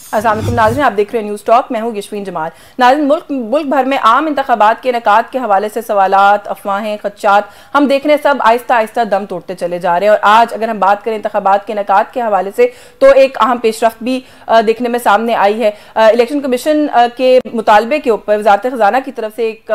अस्सलाम वालेकुम नाज़रीन, आप देख रहे हैं न्यूज़ टॉक। मैं हूँ यशवीन जमाल। नाज़रीन, मुल्क भर में आम इंतखाबात के इनेकाद के हवाले से सवालात, अफवाहें, खदशात हम देख रहे हैं, सब आहिस्ता आहिस्ता दम तोड़ते चले जा रहे हैं। और आज अगर हम बात करें इंतखाबात के इनेकाद के हवाले से तो एक अहम पेशरफ्त भी देखने में सामने आई है। इलेक्शन कमीशन के मुतालबे के ऊपर वज़ारत ख़ज़ाना की तरफ से एक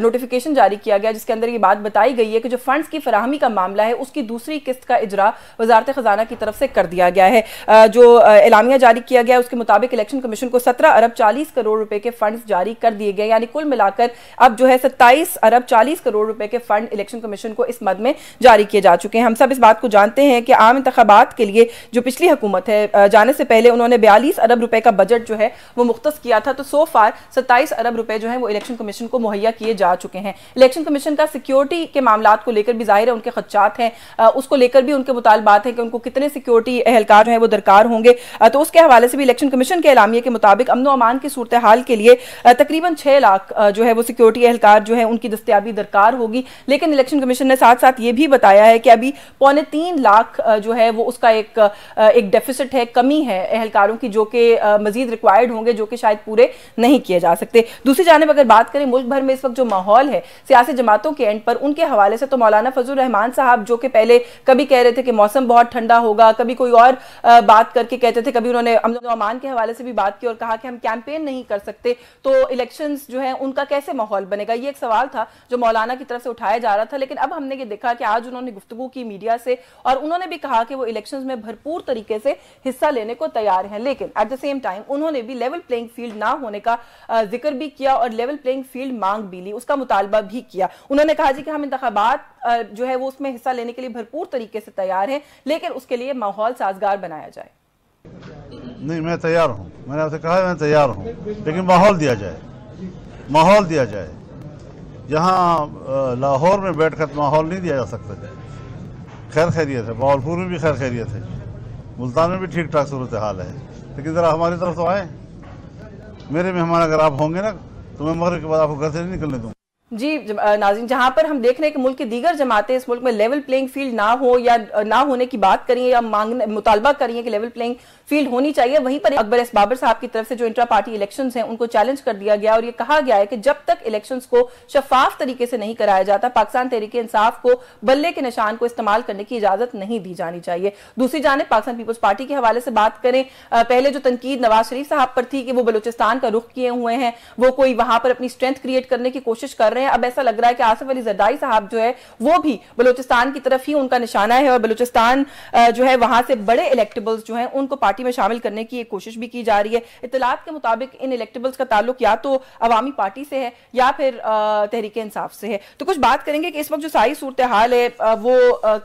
नोटिफिकेशन जारी किया गया, जिसके अंदर ये बात बताई गई है कि जो फंड्स की फराहमी का मामला है उसकी दूसरी किस्त का इजरा वज़ारत ख़ज़ाना की तरफ से कर दिया गया है। जो एलामिया जारी किया गया उसके मुताबिक इलेक्शन कमीशन को 17 अरब 40 करोड़ रुपए के फंड्स जारी कर दिए गए, यानी कुल मिलाकर अब जो है 27 अरब 40 करोड़ रुपए के फंड इलेक्शन कमीशन को इस मद में जारी किए जा चुके हैं। हम सब इस बात को जानते हैं कि आम इंतखाबात के लिए जो पिछली हुकूमत है जाने से पहले उन्होंने 42 अरब रुपए का बजट जो है वो मुख्तस किया था, तो सो फार 27 अरब रुपए जो है वो इलेक्शन कमीशन को मुहैया किए जा चुके हैं। इलेक्शन कमीशन का सिक्योरिटी के मामलात को लेकर भी जाहिर है उनके खदशात हैं, उसको लेकर भी उनके मुतालबात हैं कि उनको कितने सिक्योरिटी एहलकार जो है वो दरकार होंगे। तो उसके हवाले से भी इलेक्शन कमीशन के एलामिया के मुताबिक अमन अमान की सूरत हाल के लिए तकरीबन 6 लाख जो है वो सिक्योरिटी एहलकार जो है उनकी दस्तयाबी दरकार होगी। लेकिन इलेक्शन कमीशन ने साथ साथ ये भी बताया है कि अभी 2.25 लाख जो है वो उसका एक डेफिसिट है, कमी है एहलकारों की, जो कि मजीद रिक्वायर्ड होंगे, जो कि शायद पूरे नहीं किए जा सकते। दूसरी जानिब अगर बात करें मुल्क भर में इस वक्त जो माहौल है सियासी जमातों के एंड पर, उनके हवाले से तो मौलाना फजल रहमान साहब जो कि पहले कभी कह रहे थे कि मौसम बहुत ठंडा होगा, कभी कोई और बात करके कहते थे, कभी उन्होंने अमन अमान के हवाले से भी बात की और कहा कि हम कैंपेन नहीं कर सकते, तो इलेक्शंस जो है उनका कैसे माहौल बनेगा, ये एक सवाल था जो मौलाना की तरफ से उठाया जा रहा था। लेकिन अब हमने ये देखा कि आज उन्होंने गुफ्तगू की मीडिया से और उन्होंने भी कहा कि वो इलेक्शंस में भरपूर तरीके से हिस्सा लेने को तैयार हैं, लेकिन एट द सेम टाइम उन्होंने भी लेवल प्लेइंग फील्ड ना होने का जिक्र भी किया और लेवल प्लेइंग फील्ड मांग भी ली, उसका मुतालबा भी किया। उन्होंने कहा जी कि हम इंतखाबात जो है वो उसमें हिस्सा लेने के लिए भरपूर तरीके से तैयार हैं, लेकिन उसके लिए माहौल साजगार बनाया जाए। नहीं, मैं तैयार हूँ, मैंने आपसे कहा मैं तैयार हूँ, लेकिन माहौल दिया जाए, माहौल दिया जाए। यहाँ लाहौर में बैठकर माहौल नहीं दिया जा सकता। खैर खैरियत है, बावलपुर में भी खैर खैरियत है, मुल्तान में भी ठीक ठाक सूरत हाल है, लेकिन ज़रा हमारी तरफ तो आए। मेरे मेहमान अगर आप होंगे ना तो मैं मगरिब के बाद आपको घर से नहीं निकलने दूँ। जी नाज़रीन, जहां पर हम देख रहे हैं कि मुल्क की दीगर जमातें इस मुल्क में लेवल प्लेइंग फील्ड ना हो या ना होने की बात करिए या मांगने मुतालबा करिए कि लेवल प्लेइंग फील्ड होनी चाहिए, वहीं पर अकबर एस बाबर साहब की तरफ से जो इंट्रा पार्टी इलेक्शंस हैं उनको चैलेंज कर दिया गया और ये कहा गया है कि जब तक इलेक्शंस को शफाफ तरीके से नहीं कराया जाता, पाकिस्तान तहरीक इंसाफ को बल्ले के निशान को इस्तेमाल करने की इजाजत नहीं दी जानी चाहिए। दूसरी जानिब पाकिस्तान पीपल्स पार्टी के हवाले से बात करें, पहले जो तनकीद नवाज शरीफ साहब पर थी कि वो बलूचिस्तान का रुख किए हुए हैं, वो कोई वहां पर अपनी स्ट्रेंथ क्रिएट करने की कोशिश कर रहे हैं, अब ऐसा लग रहा है कि आसिफ अली जरदारी साहब जो है वो भी बलूचिस्तान की तरफ ही उनका निशाना है और बलूचिस्तान जो है वहां से बड़े इलेक्टेबल्स जो हैं उनको पार्टी में शामिल करने की एक कोशिश भी की जा रही है। इत्तलात के मुताबिक इन इलेक्टेबल्स का ताल्लुक या तो अवामी पार्टी से है या फिर तहरीक इंसाफ से है। तो कुछ बात करेंगे कि इस वक्त जो सारी सूरत हाल है वो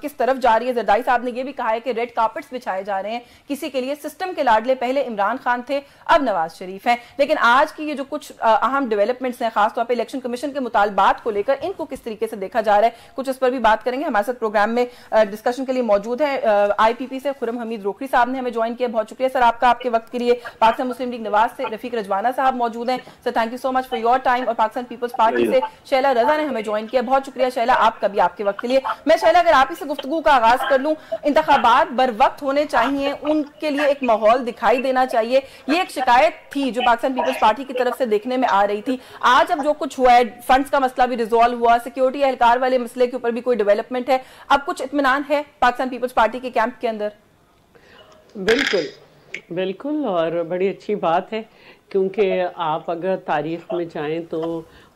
किस तरफ जा रही है। जरदारी साहब ने यह भी कहा है कि रेड कार्पेट्स बिछाए जा रहे हैं किसी के लिए, सिस्टम के लाडले पहले इमरान खान थे, अब नवाज शरीफ हैं। लेकिन आज की ये जो कुछ अहम डेवलपमेंट्स हैं, खासतौर पर इलेक्शन कमीशन के मुतालबात को लेकर, इनको किस तरीके से देखा जा रहा है, कुछ इस पर भी बात करेंगे। हमारे साथ प्रोग्राम में डिस्कशन के लिए मौजूद है आईपीपी से खुर्रम हमीद रोकड़ी साहब ने हमें ज्वाइन किया, बहुत शुक्रिया सर आपका आपके वक्त के लिए। पाकिस्तान मुस्लिम लीग नवाज से रफीक रजवाना साहब मौजूद हैं, sir thank you so much for your time. और पाकिस्तान पीपल्स पार्टी से शैला रजा ने हमें ज्वाइन किया, बहुत शुक्रिया शैला आपका भी आपके वक्त के लिए। मैं शैला अगर आप ही से गुफ्तगू का आगाज कर लूं, इंतखाबात बर वक्त होने चाहिए, उनके लिए एक माहौल दिखाई देना चाहिए, ये एक शिकायत थी जो पाकिस्तान पीपल्स पार्टी की तरफ से देखने में आ रही थी। आज अब जो कुछ हुआ है, फंड्स का मसला भी रिजॉल्व हुआ, सिक्योरिटी एहलकार वाले मसले के ऊपर भी कोई डेवलपमेंट है, अब कुछ इत्मीनान है पाकिस्तान पीपल्स पार्टी के कैंप के अंदर? बिल्कुल बिल्कुल, और बड़ी अच्छी बात है, क्योंकि आप अगर तारीख़ में जाएं तो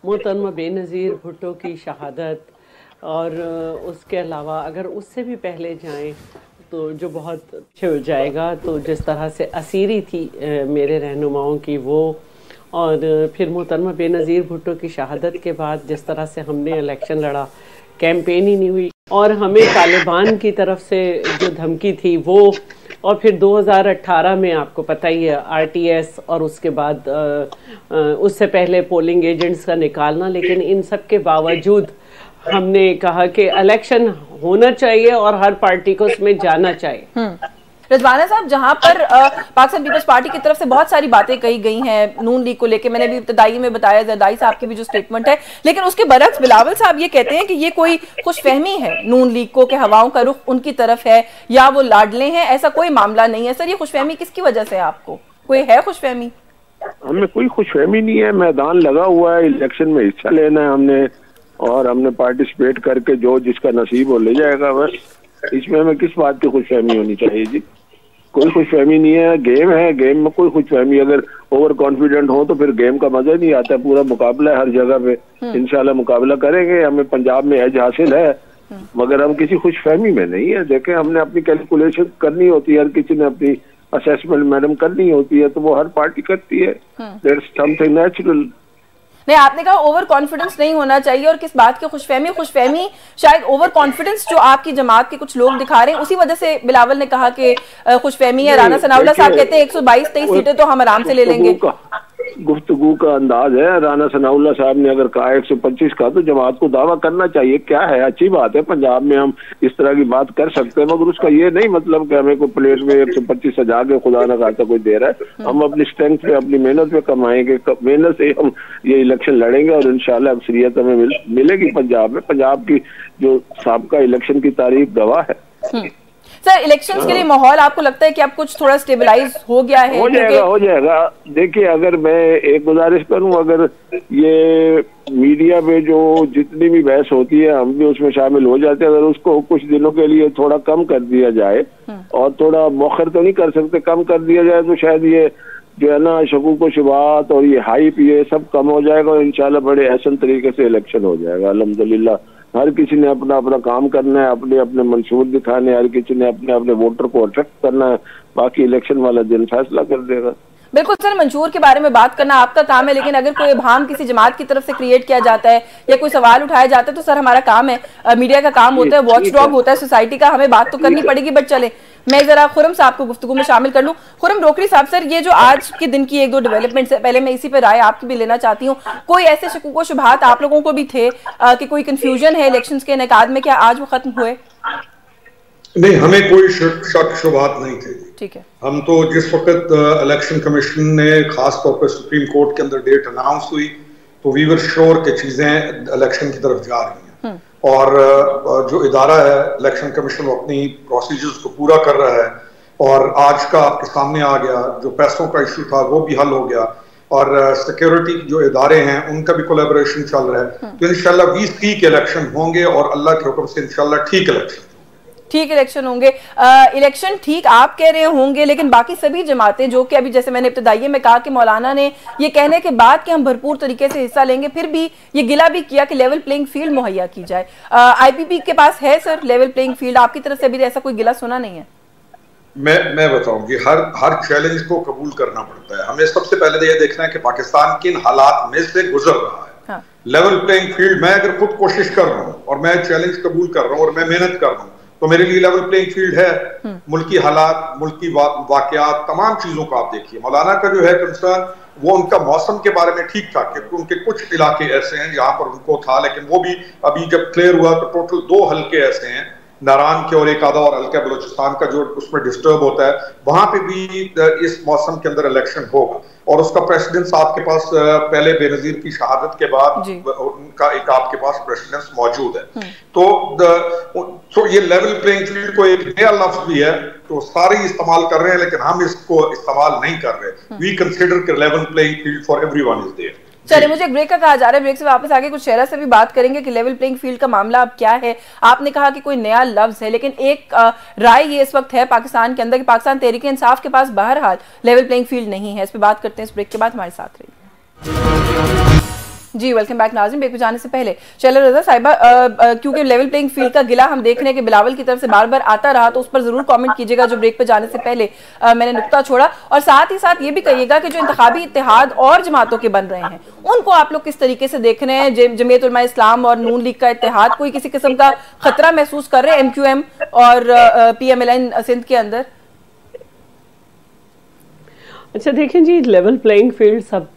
मोहतरमा बेनज़ीर भुट्टो की शहादत और उसके अलावा अगर उससे भी पहले जाएं तो जो बहुत पीछे हो जाएगा, तो जिस तरह से असीरी थी मेरे रहनुमाओं की वो, और फिर मोहतरमा बेनज़ीर भुट्टो की शहादत के बाद जिस तरह से हमने इलेक्शन लड़ा, कैंपेन ही नहीं हुई, और हमें तालिबान की तरफ से जो धमकी थी वो, और फिर 2018 में आपको पता ही है आरटीएस, और उसके बाद उससे पहले पोलिंग एजेंट्स का निकालना। लेकिन इन सब के बावजूद हमने कहा कि इलेक्शन होना चाहिए और हर पार्टी को उसमें जाना चाहिए। रजवाना साहब, जहां पर पाकिस्तान पीपल्स पार्टी की तरफ से बहुत सारी बातें कही गई हैं नून लीग को लेकर, मैंने भी इब्तदाई में बताया, जरदारी साहब की भी जो स्टेटमेंट है, लेकिन उसके बरक्स बिलावल साहब ये कहते हैं कि ये कोई खुशफहमी है नून लीग को कि हवाओं का रुख उनकी तरफ है या वो लाडले हैं, ऐसा कोई मामला नहीं है। सर, ये खुशफहमी किसकी वजह से है आपको? कोई है खुशफहमी? हमें कोई खुशफहमी नहीं है, मैदान लगा हुआ है, इलेक्शन में हिस्सा लेना है हमने, और हमने पार्टिसिपेट करके जो जिसका नसीब हो ले जाएगा बस। इसमें हमें किस बात की खुशफहमी होनी चाहिए जी? कोई खुशफहमी नहीं है, गेम है, गेम में कोई खुशफहमी अगर ओवर कॉन्फिडेंट हो तो फिर गेम का मजा नहीं आता। पूरा मुकाबला है हर जगह पे, इंशाल्लाह मुकाबला करेंगे। हमें पंजाब में एज हासिल है, मगर हम किसी खुशफहमी में नहीं है। देखें, हमने अपनी कैलकुलेशन करनी होती है, हर किसी ने अपनी असेसमेंट मैडम करनी होती है, तो वो हर पार्टी करती है, दैट्स समथिंग नेचुरल। नहीं, आपने कहा ओवर कॉन्फिडेंस नहीं होना चाहिए, और किस बात की खुशफहमी? खुशफहमी शायद ओवर कॉन्फिडेंस जो आपकी जमात के कुछ लोग दिखा रहे हैं, उसी वजह से बिलावल ने कहा कि खुशफहमी है। राना सनाउल्लाह साहब कहते हैं 122-23 सीटें तो हम आराम से ले लेंगे। गुफ्तगू का अंदाज है। राना सनाउल्लाह साहब ने अगर कहा 125 का, तो जमात को दावा करना चाहिए। क्या है, अच्छी बात है, पंजाब में हम इस तरह की बात कर सकते हैं, मगर उसका ये नहीं मतलब कि हमें कोई प्लेट में 125 सजा के खुदा न खासा कोई दे रहा है। हम अपनी स्ट्रेंथ पे, अपनी मेहनत पे कमाएंगे, मेहनत से हम ये इलेक्शन लड़ेंगे, और इंशाल्लाह अक्सरियत हमें मिलेगी पंजाब में। पंजाब की जो साबका इलेक्शन की तारीख गवाह है। सर, इलेक्शंस के लिए माहौल आपको लगता है कि अब कुछ थोड़ा स्टेबलाइज हो गया है? हो जाएगा। देखिए, अगर मैं एक गुजारिश करूं, अगर ये मीडिया पे जो जितनी भी बहस होती है हम भी उसमें शामिल हो जाते हैं, अगर उसको कुछ दिनों के लिए थोड़ा कम कर दिया जाए, और थोड़ा मौखर तो नहीं कर सकते, कम कर दिया जाए, तो शायद ये जो है ना शकूक व शुबहात और ये हाइप, ये सब कम हो जाएगा, और इंशाल्लाह बड़े एहसन तरीके से इलेक्शन हो जाएगा। अल्हम्दुलिल्लाह, हर किसी ने अपना अपना काम करना है, अपने अपने मंशूर दिखाने, हर किसी ने अपने अपने वोटर को अट्रैक्ट करना है। बाकी इलेक्शन वाला दिन फैसला कर देगा। बिल्कुल सर, मंशूर के बारे में बात करना आपका काम है, लेकिन अगर कोई इब्हाम किसी जमात की तरफ से क्रिएट किया जाता है या कोई सवाल उठाया जाता है, तो सर हमारा काम है, मीडिया का काम होता है, वॉच डॉग होता है सोसाइटी का, हमें बात तो करनी पड़ेगी। बट चले, मैं जरा खुरम साहब को गुफ्तगू में शामिल कर लूं। खुरम रोकड़ी साहब, सर ये जो आज के दिन की एक दो डेवलपमेंट्स है, पहले मैं इसी पर राय आपकी भी लेना चाहती हूँ। कोई ऐसे शकूक व शुबहात आप लोगों को भी थे कि कोई कंफ्यूजन है इलेक्शंस के इनेकाद में, क्या आज वो खत्म हुए? नहीं, हमें कोई शक शुबहात नहीं थे। ठीक है। हम तो जिस वक्त इलेक्शन कमीशन ने खास तौर पर सुप्रीम कोर्ट के अंदर डेट अनाउंस हुई, तो वी वर श्योर कि चीजें इलेक्शन की तरफ जा रही हैं, और जो इदारा है इलेक्शन कमीशन वो अपनी प्रोसीजर्स को पूरा कर रहा है, और आज का आपके सामने आ गया जो पैसों का इशू था वो भी हल हो गया, और सिक्योरिटी जो इदारे हैं उनका भी कोलैबोरेशन चल रहा है। तो इंशाल्लाह 20 ठीक इलेक्शन होंगे, और अल्लाह के हुक्म से इंशाल्लाह ठीक इलेक्शन होंगे। इलेक्शन ठीक आप कह रहे होंगे, लेकिन बाकी सभी जमातें जो कि अभी जैसे मैंने इब्तदाइये में कहा कि मौलाना ने ये कहने के बाद कि हम भरपूर तरीके से हिस्सा लेंगे, फिर भी ये गिला भी किया कि लेवल प्लेइंग फील्ड मुहैया की जाए। आईपीपी के पास है सर लेवल प्लेइंग फील्ड? आपकी तरफ से अभी ऐसा कोई गिला सुना नहीं है। मैं बताऊंगी, हर चैलेंज को कबूल करना पड़ता है। हमें सबसे पहले तो ये देखना है कि पाकिस्तान किन हालात में से गुजर रहा है। हाँ। लेवल प्लेइंग फील्ड, मैं अगर खुद कोशिश कर रहा हूँ और मैं चैलेंज कबूल कर रहा हूँ और मैं मेहनत कर रहा हूँ, तो मेरे लिए लेवल प्लेइंग फील्ड है। मुल्की हालात, मुल्की वाकयात, तमाम चीजों का आप देखिए। मौलाना का जो है कंसर्न, वो उनका मौसम के बारे में ठीक था कि उनके कुछ इलाके ऐसे हैं जहां पर उनको था, लेकिन वो भी अभी जब क्लियर हुआ तो टोटल 2 हल्के ऐसे हैं, नारान के और एक आधा और हल्का बलूचिस्तान का जो उसमें डिस्टर्ब होता है, वहां पे भी इस मौसम के अंदर इलेक्शन होगा। और उसका प्रेसिडेंस आपके पास पहले बेनजीर की शहादत के बाद उनका एक आपके पास प्रेसिडेंस मौजूद है। तो ये लेवल प्लेइंग फील्ड को एक नया लफ्ज भी है, तो सारे इस्तेमाल कर रहे हैं, लेकिन हम इसको इस्तेमाल नहीं कर रहे। वी कंसिडर कि level playing field for everyone is there. चलिए, मुझे ब्रेक का कहा जा रहा है, ब्रेक से वापस आके कुछ शहरा से भी बात करेंगे कि लेवल प्लेइंग फील्ड का मामला अब क्या है। आपने कहा कि कोई नया लफ्ज है, लेकिन एक राय ये इस वक्त है पाकिस्तान के अंदर कि पाकिस्तान तहरीक इंसाफ के पास बहरहाल लेवल प्लेइंग फील्ड नहीं है। इस पर बात करते हैं इस ब्रेक के बाद। हमारे साथ रहिए जी। वेलकम बैक नाज़रीन। ब्रेक पे जाने से पहले शैला रज़ा साहिबा, क्योंकि लेवल प्लेइंग फील्ड का गिला हम देख रहे हैं कि बिलावल की तरफ से बार बार आता रहा, तो उस पर जरूर कमेंट कीजिएगा जो ब्रेक पे जाने से पहले मैंने नुक्ता छोड़ा, और साथ ही साथ ये भी कहिएगा कि जो इंतखाबी इत्तेहाद और जमातों के बन रहे हैं उनको आप लोग किस तरीके से देख रहे हैं। जमीयत उलमा इस्लाम और नून लीग का इत्तेहाद, कोई किसी किस्म का खतरा महसूस कर रहे हैं MQM और PMLN सिंध के अंदर? अच्छा देखिए जी, लेवल प्लेइंग फील्ड सब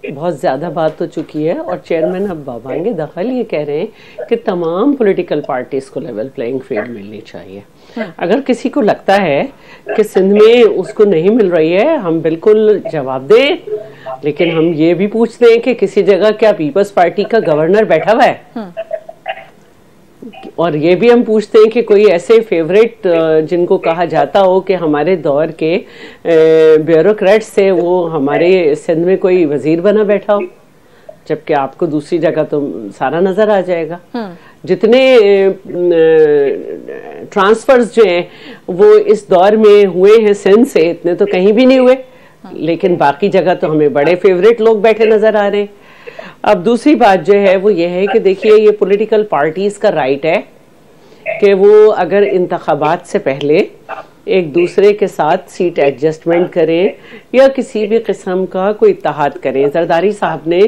बहुत ज़्यादा बात हो चुकी है, और चेयरमैन अब बाबांगे दखल ये कह रहे हैं कि तमाम पॉलिटिकल पार्टीज़ को लेवल प्लेइंग फील्ड मिलनी चाहिए। अगर किसी को लगता है कि सिंध में उसको नहीं मिल रही है, हम बिल्कुल जवाब दें, लेकिन हम ये भी पूछते हैं कि किसी जगह क्या पीपल्स पार्टी का गवर्नर बैठा हुआ है? और ये भी हम पूछते हैं कि कोई ऐसे फेवरेट जिनको कहा जाता हो कि हमारे दौर के ब्यूरोक्रेट्स से वो हमारे सिंध में कोई वजीर बना बैठा हो, जबकि आपको दूसरी जगह तो सारा नजर आ जाएगा। जितने ट्रांसफर्स जो हैं वो इस दौर में हुए हैं सिंध से, इतने तो कहीं भी नहीं हुए, लेकिन बाकी जगह तो हमें बड़े फेवरेट लोग बैठे नजर आ रहे हैं। अब दूसरी बात जो है वो ये है कि देखिए, ये पॉलिटिकल पार्टीज का राइट है कि वो अगर इंतखाबात से पहले एक दूसरे के साथ सीट एडजस्टमेंट करें या किसी भी किस्म का कोई इत्तेहाद करें। जरदारी साहब ने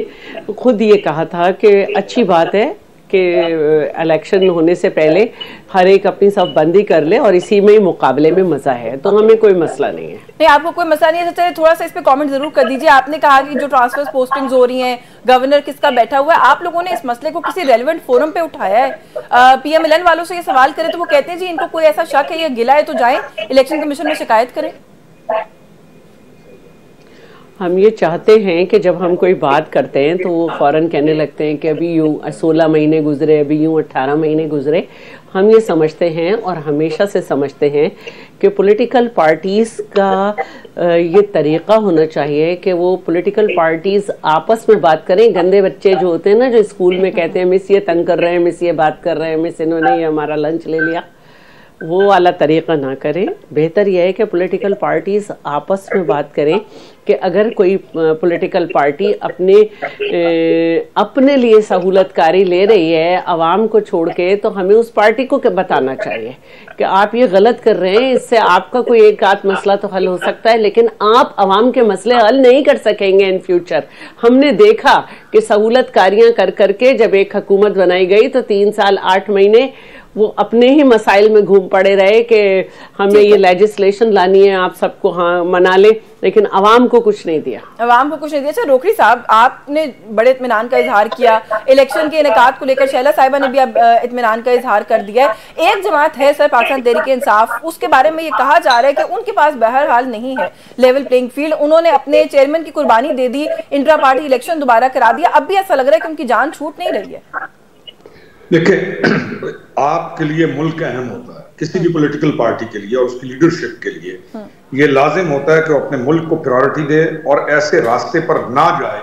खुद ये कहा था कि अच्छी बात है कि इलेक्शन होने से पहले हर एक अपनी सब बंदी कर ले और इसी में ही मुकाबले में मजा है, तो हमें कोई मसला नहीं है। नहीं, आपको कोई मसला नहीं है। चलिए थोड़ा सा इस पे कमेंट जरूर कर दीजिए। आपने कहा कि जो ट्रांसफर पोस्टिंग्स हो रही हैं, गवर्नर किसका बैठा हुआ है, आप लोगों ने इस मसले को किसी रेलेवेंट फोरम पे उठाया है? PMLN वालों से ये सवाल करें तो वो कहते हैं जी इनको कोई ऐसा शक है या गिला है तो जाएं इलेक्शन कमीशन में शिकायत करें। हम ये चाहते हैं कि जब हम कोई बात करते हैं तो वो फौरन कहने लगते हैं कि अभी यूँ 16 महीने गुजरे, अभी यूँ 18 महीने गुजरे। हम ये समझते हैं और हमेशा से समझते हैं कि पॉलिटिकल पार्टीज़ का ये तरीक़ा होना चाहिए कि वो पॉलिटिकल पार्टीज़ आपस में बात करें। गंदे बच्चे जो होते हैं ना, जो स्कूल में कहते हैं मिस ये तंग कर रहे हैं, मिस ये बात कर रहे हैं, मिस इन्होंने ये हमारा लंच ले लिया, वो वाला तरीक़ा ना करें। बेहतर यह है कि पॉलिटिकल पार्टीज़ आपस में बात करें कि अगर कोई पॉलिटिकल पार्टी अपने लिए सहूलतकारी ले रही है आवाम को छोड़ के, तो हमें उस पार्टी को बताना चाहिए कि आप ये गलत कर रहे हैं, इससे आपका कोई एक आध मसला तो हल हो सकता है, लेकिन आप आवाम के मसले हल नहीं कर सकेंगे इन फ्यूचर। हमने देखा कि सहूलतकारियाँ कर करके जब एक हुकूमत बनाई गई तो 3 साल 8 महीने वो अपने ही मसाइल में घूम पड़े रहे कि हमें ये लेजिस्लेशन लानी है, आप सबको हाँ मना ले, लेकिन अवाम को कुछ नहीं दिया। अवाम को कुछ नहीं दिया। अच्छा रोकड़ी साहब, आपने बड़े इत्मीनान का इजहार किया इलेक्शन के इनेकाद को लेकर, शैला साहिबा ने भी अब इत्मीनान का इजहार कर दिया है। एक जमात है सर पाकिस्तान तहरीक इंसाफ, उसके बारे में ये कहा जा रहा है कि उनके पास बहरहाल नहीं है लेवल प्लेइंग फील्ड। उन्होंने अपने चेयरमैन की कुर्बानी दे दी, इंट्रा पार्टी इलेक्शन दोबारा करा दिया। अब भी ऐसा लग रहा है कि उनकी जान छूट नहीं रही है। देखिए, आपके लिए मुल्क अहम होता है, किसी भी पॉलिटिकल पार्टी के लिए और उसकी लीडरशिप के लिए ये लाजिम होता है कि वो अपने मुल्क को प्रायोरिटी दे और ऐसे रास्ते पर ना जाए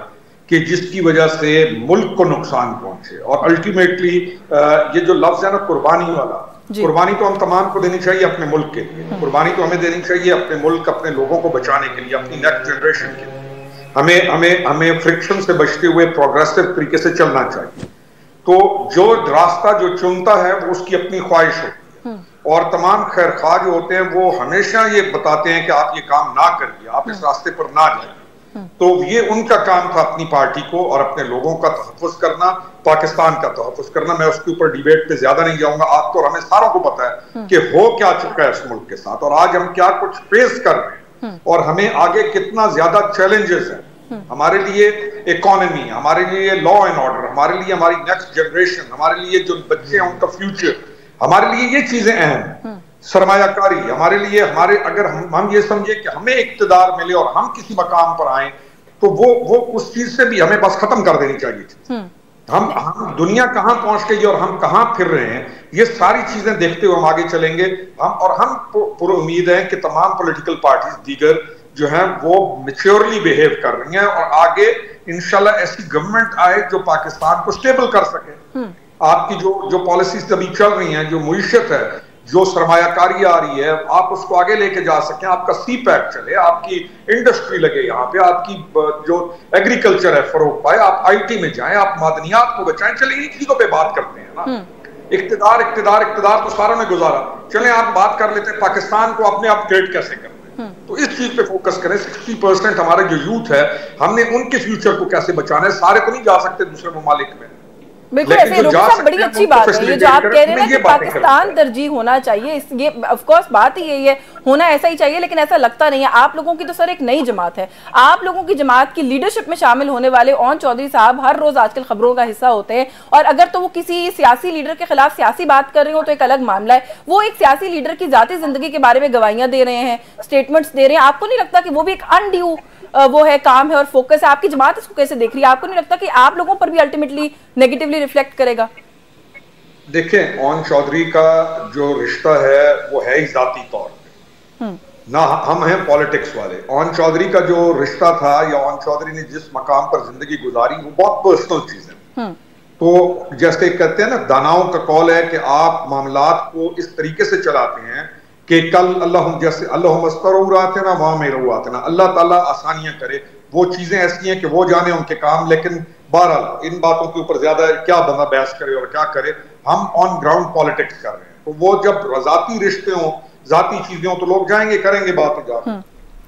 कि जिसकी वजह से मुल्क को नुकसान पहुंचे। और अल्टीमेटली ये जो लफ्ज है ना कुर्बानी वाला, कुर्बानी तो हम तमाम को देनी चाहिए अपने मुल्क के लिए, कुर्बानी तो हमें देनी चाहिए अपने मुल्क, अपने लोगों को बचाने के लिए, अपनी नेक्स्ट जनरेशन के लिए। हमें फ्रिक्शन से बचते हुए प्रोग्रेसिव तरीके से चलना चाहिए। तो जो रास्ता जो चुनता है वो उसकी अपनी ख्वाहिश होती है, और तमाम खैरखा जो होते हैं वो हमेशा ये बताते हैं कि आप ये काम ना करिए, आप इस रास्ते पर ना जाइए। तो ये उनका काम था अपनी पार्टी को और अपने लोगों का तहफ़्फ़ुज़ करना, पाकिस्तान का तहफ़्फ़ुज़ करना। मैं उसके ऊपर डिबेट पे ज्यादा नहीं जाऊंगा। आपको और हमें सारों को पता है कि हो क्या चुका है इस मुल्क के साथ और आज हम क्या कुछ फेस कर रहे हैं और हमें आगे कितना ज्यादा चैलेंजेस हैं। हमारे लिए इकोनॉमी, हमारे लिए लॉ एंड ऑर्डर, हमारे लिए हमारी नेक्स्ट जनरेशन, हमारे लिए जो बच्चे हैं उनका फ्यूचर, हमारे लिए ये चीजें अहम हैं। सरमायाकारी हमारे लिए, हमारे अगर हम ये समझे कि हमें इक्तदार मिले और हम किसी मकाम पर आए तो वो उस चीज से भी हमें बस खत्म कर देनी चाहिए। हम दुनिया कहां पहुंच गई और हम कहां फिर रहे हैं, ये सारी चीजें देखते हुए हम आगे चलेंगे। हम पूरी उम्मीद है कि तमाम पॉलिटिकल पार्टीज दीगर जो है वो मैच्योरली बिहेव कर रही हैं और आगे इंशाल्लाह ऐसी गवर्नमेंट आए जो पाकिस्तान को स्टेबल कर सके। आपकी जो पॉलिसीज अभी चल रही हैं, जो मुईशत है, जो सरमायाकारी आ रही है, आप उसको आगे लेके जा सकें, आपका CPEC चले, आपकी इंडस्ट्री लगे यहाँ पे, आपकी जो एग्रीकल्चर है फरोग पाए, आप IT में जाएं, आप मादनियात को बचाएं। चले इन्हीं चीजों पे बात करते हैं ना। इक्तदार तो सारों ने गुजारा, चले आप बात कर लेते हैं पाकिस्तान को अपने अपग्रेड कैसे करना है। तो इस चीज पे फोकस करें। 60% हमारा जो यूथ है, हमने उनके फ्यूचर को कैसे बचाना है। सारे तो नहीं जा सकते दूसरे ममालिक में। बिल्कुल ऐसे रोकड़ी साहब, बड़ी अच्छी बात है ये जो आप कह रहे हैं ना कि पाकिस्तान तरजीह होना चाहिए। ये ऑफ कोर्स बात ही यही है, होना ऐसा ही चाहिए, लेकिन ऐसा लगता नहीं है। आप लोगों की तो सर एक नई जमात है, आप लोगों की जमात की लीडरशिप में शामिल होने वाले ओन चौधरी साहब हर रोज आजकल खबरों का हिस्सा होते हैं। और अगर तो वो किसी सियासी लीडर के खिलाफ सियासी बात कर रहे हो तो एक अलग मामला है, वो एक सियासी लीडर की जाती जिंदगी के बारे में गवाहियां दे रहे हैं, स्टेटमेंट्स दे रहे हैं। आपको नहीं लगता कि वो भी एक अनड्यू वो है काम है और फोकस है? आपकी जमात इसको कैसे देख रही है? आपको नहीं लगता कि आप लोगों पर भी अल्टीमेटली नेगेटिवली रिफ्लेक्ट करेगा? देखें, ओन चौधरी का जो रिश्ता है वो है ही जाती तौर पे, ना हम हैं पॉलिटिक्स वाले। ओन चौधरी का जो रिश्ता था या ओन चौधरी ने जिस मकाम पर जिंदगी गुजारी वो बहुत पर्सनल चीज है। तो जैसे कहते हैं ना, दानाओं का कौल है कि आप मामलात को इस तरीके से चलाते हैं कि कल अल्लाह जैसे अल्लाह ताला आसानियां करे। वो चीजें ऐसी हैं कि वो जाने उनके काम, लेकिन बहरहाल इन बातों के ऊपर ज्यादा क्या बंदा बहस करे और क्या करे। हम ऑन ग्राउंड पॉलिटिक्स कर रहे हैं, तो वो जब जाती रिश्ते हों, जाती चीजें हों, तो लोग जाएंगे करेंगे बात जाकर।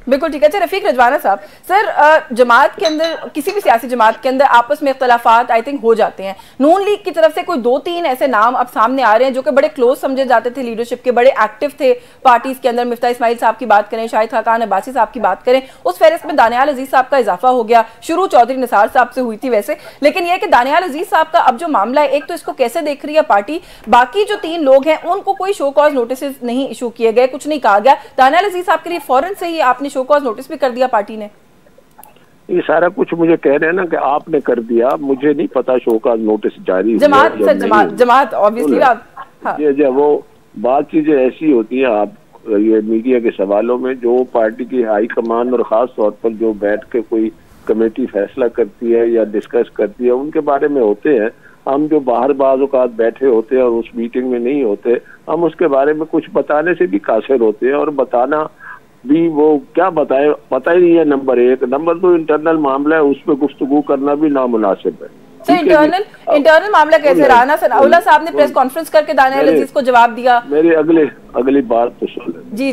बिल्कुल ठीक है। अच्छा रफीक रजवाना साहब, सर जमात के अंदर, किसी भी सियासी जमात के अंदर आपस में इख्तलाफात आई थिंक हो जाते हैं। नून लीग की तरफ से कोई 2-3 ऐसे नाम अब सामने आ रहे हैं जो कि बड़े क्लोज समझे जाते थे, लीडरशिप के बड़े एक्टिव थे पार्टीज के अंदर। मिफ्ता इस्माइल साहब की बात करें, शाहिद खाकान अब्बासी साहब की बात करें, उस फहरिस्त में दानियाल अजीज साहब का इजाफा हो गया। शुरू चौधरी निसार साहब से हुई थी वैसे, लेकिन यह कि दानियाल अजीज साहब का अब जो मामला है, एक तो इसको कैसे देख रही है पार्टी, बाकी जो 3 लोग हैं उनको कोई शो कॉज नोटिस नहीं इशू किए गए, कुछ नहीं कहा गया। दानियाल अजीज साहब के लिए फौरन से ही आपने शो कॉज नोटिस भी कर दिया पार्टी ने। ये सारा कुछ मुझे कह रहे हैं ना कि आपने कर दिया, मुझे नहीं पता शो का नोटिस जारी जमात जमात ऑब्वियसली आप, हाँ। ये वो बात चीजें ऐसी होती हैं, आप ये मीडिया के सवालों में जो पार्टी की हाई कमान और खास तौर पर जो बैठ के कोई कमेटी फैसला करती है या डिस्कस करती है उनके बारे में होते हैं। हम जो बाहर बाज़ औक़ात बैठे होते हैं और उस मीटिंग में नहीं होते, हम उसके बारे में कुछ बताने से भी कासिर होते हैं, और बताना भी वो क्या बताए, पता ही नहीं है। नंबर 1, नंबर 2 इंटरनल मामला है, उस पर गुफ्तगू करना भी नामुनासिब है। सर इंटरनल मामला कैसे रहा? ना सनाउल्लाह साहब ने प्रेस कॉन्फ्रेंस करके दानियाल अजीज को जवाब दिया। मेरी अगली बात तो सुन लें। जी।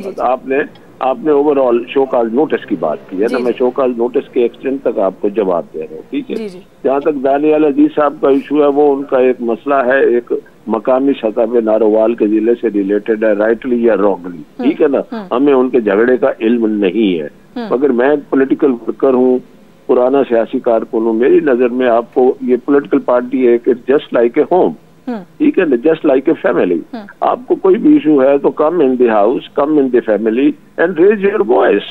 आपने ओवरऑल शो कॉज नोटिस की बात की है ना, मैं शो कॉज नोटिस के एक्सटेंड तक आपको जवाब दे रहा हूँ, ठीक है। जहाँ तक दानियाल अजीज साहब का इशू है, वो उनका एक मसला है, एक मकामी सतह पे नारोवाल के जिले से रिलेटेड है, राइटली या रॉन्गली, ठीक है ना। हमें उनके झगड़े का इल्म नहीं है, मगर मैं पॉलिटिकल वर्कर हूँ, पुराना सियासी कारकुन हूँ। मेरी नजर में आपको ये पॉलिटिकल पार्टी है कि जस्ट लाइक ए होम, ठीक है ना, जस्ट लाइक ए फैमिली। आपको कोई भी इशू है तो come in the house, come in the family and raise your voice.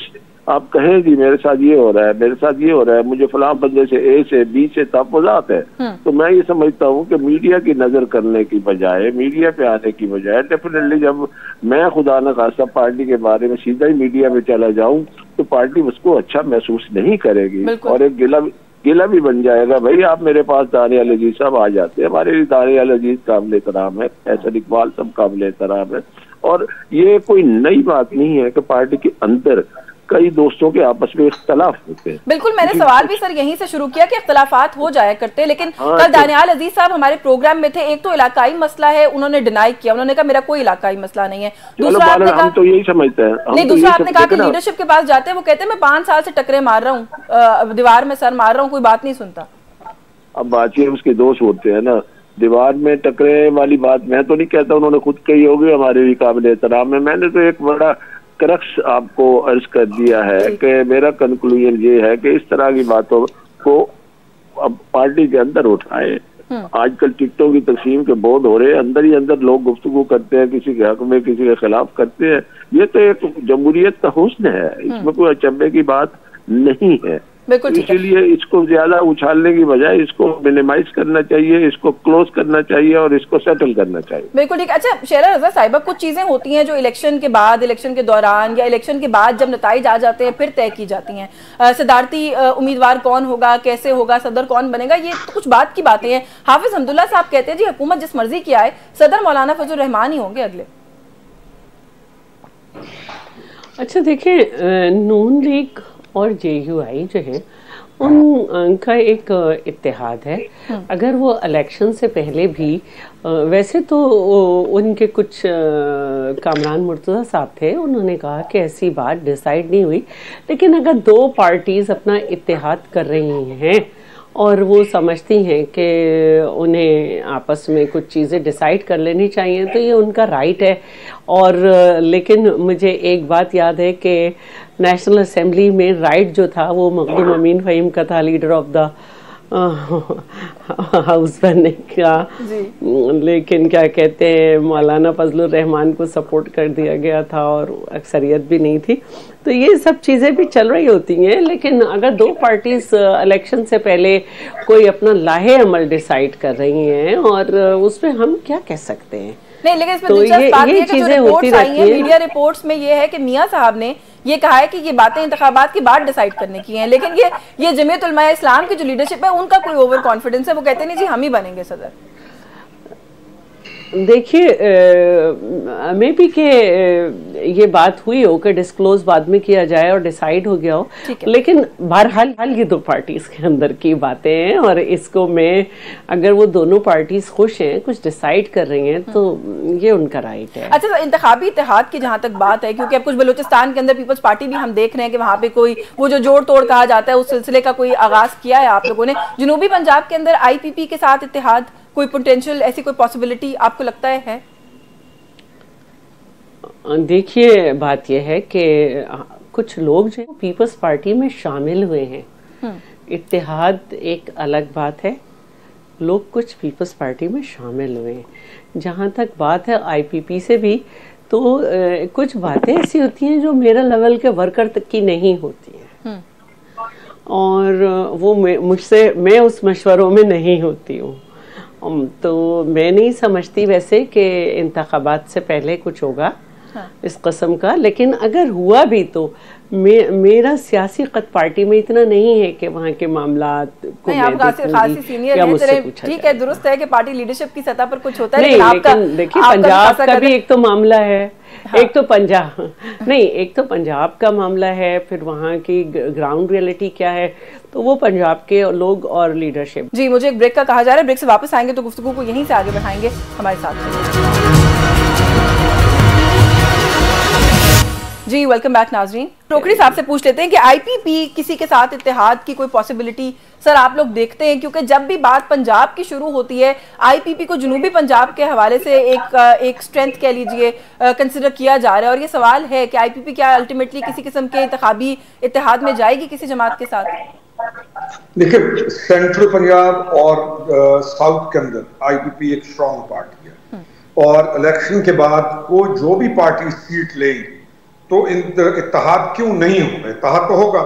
आप कहें जी मेरे साथ ये हो रहा है, मेरे साथ ये हो रहा है, मुझे फलां बंदे से ए से बी से तफावत है, तो मैं ये समझता हूँ कि मीडिया की नजर करने की बजाय, मीडिया पे आने की बजाय, डेफिनेटली जब मैं खुदा न खासा पार्टी के बारे में सीधा ही मीडिया में चला जाऊं तो पार्टी उसको अच्छा महसूस नहीं करेगी और एक गिला भी बन जाएगा। भाई आप मेरे पास दानियाल अजीज साहब आ जाते हैं, हमारे लिए दानियाल अजीज काबिल एहतराम है, एहसन इकबाल सब काबिल एहतराम है, और ये कोई नई बात नहीं है कि पार्टी के अंदर कई दोस्तों के आपस में इख्तलाफ होते हैं। बिल्कुल, मैंने सवाल भी सर यहीं से शुरू किया कि इख्तलाफात हो जाया करते, लेकिन कल दानियाल अजीज साहब हमारे प्रोग्राम में थे। एक तो इलाकाई मसला है, उन्होंने डिनाई किया, उन्होंने कहा मेरा कोई इलाकाई मसला नहीं है। दूसरा आपने कहा, तो यही समझते हैं नहीं, दूसरा आपने कहा कि लीडरशिप के पास जाते हैं, वो कहते हैं मैं 5 साल से टकरे मार रहा हूँ, दीवार में सर मार रहा हूँ, कोई बात नहीं सुनता। अब बातचीत उसके दोस्त होते हैं ना, दीवार में टकरे वाली बात मैं तो नहीं कहता, उन्होंने खुद कही होगी, हमारे भी काबिल एहतराम है। मैंने तो एक बड़ा क्रक्स आपको अर्ज कर दिया है कि मेरा कंक्लूजन ये है कि इस तरह की बातों को अब पार्टी के अंदर उठाए। आजकल टिकटों की तकसीम के बोर्ड हो रहे हैं, अंदर ही अंदर लोग गुफ्तगू करते हैं, किसी के हक में किसी के खिलाफ करते हैं। ये तो एक जमहूरियत का हुस्न है, इसमें कोई अचंभे की बात नहीं है। इसीलिए इसको ज्यादा उछालने की बजाय इसको मिनिमाइज करना चाहिए, इसको क्लोज करना चाहिए और इसको सेटल करना चाहिए। बिल्कुल ठीक। अच्छा शेरा रजा साहिबा, कुछ चीजें होती हैं जो इलेक्शन के बाद, इलेक्शन के दौरान या इलेक्शन के बाद जब नताइज आ जाते हैं फिर तय की जाती हैं। सदारती उम्मीदवार कौन होगा, कैसे होगा, सदर कौन बनेगा, ये तो कुछ बात की बातें हैं। हाफिज हमदुल्ला साहब कहते हैं जी हुकूमत जिस मर्जी की आए, सदर मौलाना फजल रहमान ही होंगे अगले। अच्छा देखिए, नून लीग और JUI जो है उनका एक इत्तेहाद है। अगर वो इलेक्शन से पहले भी वैसे तो उनके कुछ कामरान मुर्तज़ा साहब थे, उन्होंने कहा कि ऐसी बात डिसाइड नहीं हुई, लेकिन अगर 2 पार्टीज़ अपना इत्तेहाद कर रही हैं और वो समझती हैं कि उन्हें आपस में कुछ चीज़ें डिसाइड कर लेनी चाहिए तो ये उनका राइट है। और लेकिन मुझे एक बात याद है कि नेशनल असेंबली में राइट जो था वो मखदूम अमीन फ़हीम का था, लीडर ऑफ द हाउस बनने का, लेकिन क्या कहते हैं मौलाना फजलुर रहमान को सपोर्ट कर दिया गया था और अक्सरियत भी नहीं थी। तो ये सब चीज़ें भी चल रही होती हैं, लेकिन अगर दो पार्टीज इलेक्शन से पहले कोई अपना लाहे अमल डिसाइड कर रही हैं और उसमें हम क्या कह सकते हैं। नहीं, लेकिन इसमें दिलचस्प बात है कि जो रिपोर्ट्स आई हैं मीडिया रिपोर्ट्स में ये है कि मियां साहब ने ये कहा है कि ये बातें इंतखाबात के बाद डिसाइड करने की हैं, लेकिन ये जमीयत उलमा इस्लाम की जो लीडरशिप है उनका कोई ओवर कॉन्फिडेंस है, वो कहते नहीं जी हम ही बनेंगे सदर। देखिए मे बी के ये बात हुई हो कि डिस्क्लोज बाद में किया जाए और डिसाइड हो गया हो, लेकिन बहरहाल ये दो पार्टीज के अंदर की बातें हैं और इसको मैं अगर वो दोनों पार्टीज खुश हैं, कुछ डिसाइड कर रही हैं तो ये उनका राइट है। अच्छा, तो इंतखाबी इत्तेहाद की जहाँ तक बात है, क्योंकि अब कुछ बलूचिस्तान के अंदर पीपल्स पार्टी भी हम देख रहे हैं कि वहाँ पे कोई वो जो जोड़ तोड़ कहा जाता है उस सिलसिले का कोई आगाज किया है आप लोगों ने। जनूबी पंजाब के अंदर IPP के साथ इत्तेहाद कोई पोटेंशियल ऐसी कोई पॉसिबिलिटी आपको लगता है? देखिए बात यह है कि कुछ लोग जो पीपल्स पार्टी में शामिल हुए हैं, इत्तेहाद एक अलग बात है, लोग कुछ पीपल्स पार्टी में शामिल हुए हैं। जहाँ तक बात है IPP से भी, तो कुछ बातें ऐसी होती हैं जो मेरा लेवल के वर्कर तक की नहीं होती हैं और वो मैं उस मशवरों में नहीं होती हूँ। तो मैं नहीं समझती वैसे कि इंतखाबात से पहले कुछ होगा इस कस्म का, लेकिन अगर हुआ भी तो मेरा सियासी कद पार्टी में इतना नहीं है कि वहाँ के मामलात को मैं देखूंगी या मुझसे पूछा जाए। ठीक है, दुरुस्त है कि पार्टी लीडरशिप की सतह पर कुछ होता है, लेकिन देखिए पंजाब का भी एक तो मामला है, एक तो पंजाब का मामला है, फिर वहाँ की ग्राउंड रियलिटी क्या है, तो वो पंजाब के लोग और लीडरशिप। जी, मुझे एक ब्रेक का कहा जा रहा है, ब्रेक से वापस आएंगे तो गुफ्तगू को यहीं से आगे बढ़ाएंगे। हमारे साथ जी, वेलकम बैक नाजरीन। टोकरी साहब से पूछ लेते हैं कि IPP किसी के साथ इत्तेहाद की कोई पॉसिबिलिटी सर आप लोग देखते हैं? क्योंकि जब भी बात पंजाब की शुरू होती है IPP को जनूबी पंजाब के हवाले से एक स्ट्रेंथ कह लीजिए कंसिडर किया जा रहा है, और ये सवाल है कि IPP क्या अल्टीमेटली किसी किस्म के इंतखाबी इत्तेहाद में जाएगी किसी जमात के साथ? देखिए, सेंट्रल पंजाब और साउथ के अंदर IPP एक स्ट्रॉन्ग पार्टी है और इलेक्शन के बाद को जो भी पार्टी सीट लेंगी तो इत्तेहाद क्यों नहीं होगा, इत्तेहाद तो होगा,